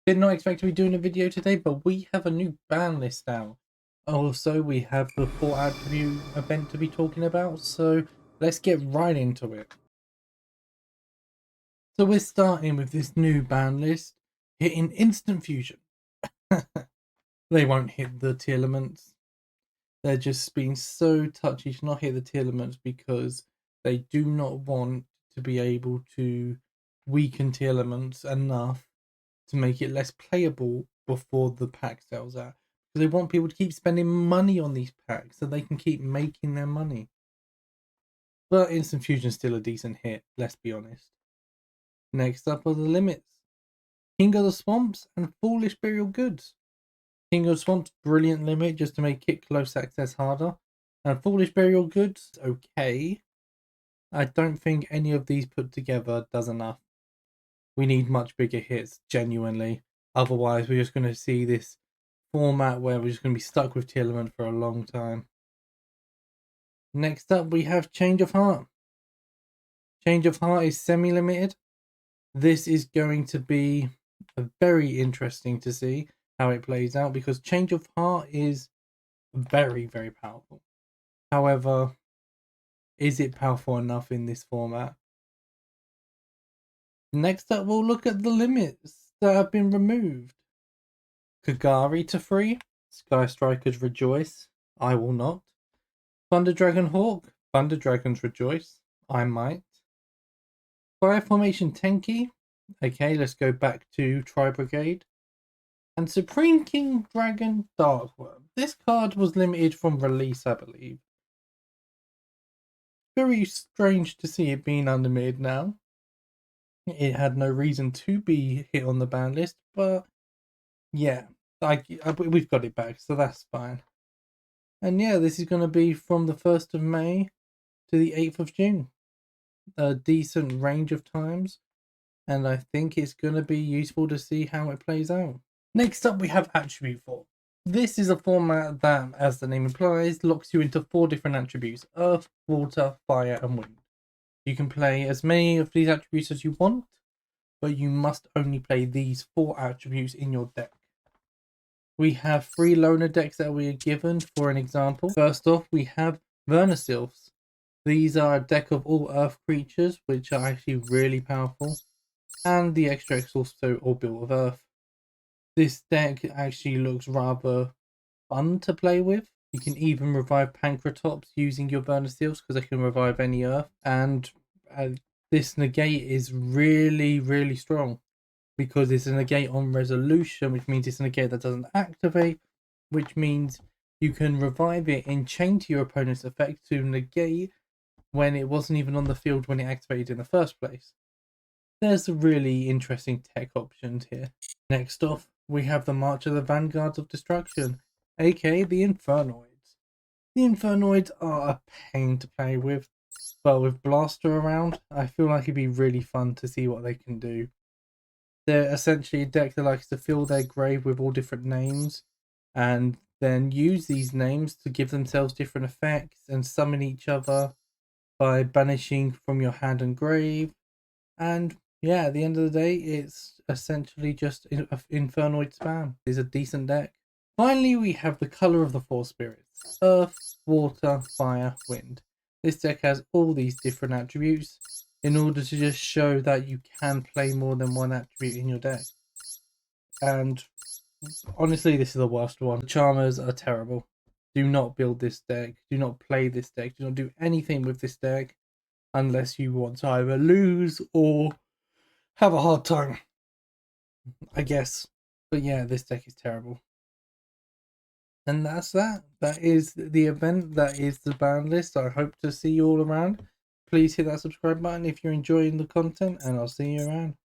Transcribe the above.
Did not expect to be doing a video today, but we have a new ban list now. Also, we have the 4 attribute event to be talking about, so let's get right into it. So we're starting with this new ban list, hitting instant fusion. They won't hit the tier elements. They're just being so touchy to not hit the tier elements because they do not want to be able to weaken tier elements enough to make it less playable before the pack sells out. Because they want people to keep spending money on these packs so they can keep making their money. But Instant Fusion's still a decent hit, let's be honest. Next up are the limits. King of the Swamps and Foolish Burial Goods. King of the Swamps, brilliant limit just to make it close access harder. And Foolish Burial Goods, okay. I don't think any of these put together does enough. We need much bigger hits, genuinely. Otherwise, we're just going to see this format where we're just going to be stuck with tier element for a long time. Next up, we have Change of Heart. Change of Heart is semi-limited. This is going to be very interesting to see how it plays out because Change of Heart is very, very powerful. However, is it powerful enough in this format? Next up, we'll look at the limits that have been removed. Kagari to 3, Sky Strikers Rejoice, I will not. Thunder Dragon Hawk, Thunder Dragons Rejoice, I might. Fire Formation Tenki, okay, let's go back to Tri Brigade. And Supreme King Dragon Darkworm. This card was limited from release, I believe. Very strange to see it being unlimited now. It had no reason to be hit on the ban list, but yeah, we've got it back, so that's fine. And yeah, this is going to be from the 1st of May to the 8th of June. A decent range of times, and I think it's going to be useful to see how it plays out. Next up, we have Attribute Form. This is a format that, as the name implies, locks you into 4 different attributes: Earth, Water, Fire, and Wind. You can play as many of these attributes as you want, but you must only play these 4 attributes in your deck. We have 3 loner decks that we are given for an example. First off, we have Vernisylphs. These are a deck of all Earth creatures, which are actually really powerful, and the extra is also all built of Earth. This deck actually looks rather fun to play with. You can even revive Pancratops using your Vernisylphs because they can revive any Earth, and this negate is really, really strong because it's a negate on resolution, which means it's a negate that doesn't activate, which means you can revive it and chain to your opponent's effect to negate when it wasn't even on the field when it activated in the first place. There's really interesting tech options here. Next off, we have the March of the Vanguards of Destruction, aka the Infernoids. The Infernoids are a pain to play with, but with Blaster around, I feel like it'd be really fun to see what they can do. They're essentially a deck that likes to fill their grave with all different names and then use these names to give themselves different effects and summon each other by banishing from your hand and grave. And yeah, at the end of the day, it's essentially just Infernoid spam. It's a decent deck. Finally, we have the color of the 4 spirits: Earth, Water, Fire, Wind. This deck has all these different attributes in order to just show that you can play more than one attribute in your deck. And honestly, this is the worst one. The Charmers are terrible. Do not build this deck. Do not play this deck. Do not do anything with this deck unless you want to either lose or have a hard time, I guess. But yeah, this deck is terrible. And that's that. That is the event. That is the ban list. I hope to see you all around. Please hit that subscribe button if you're enjoying the content, and I'll see you around.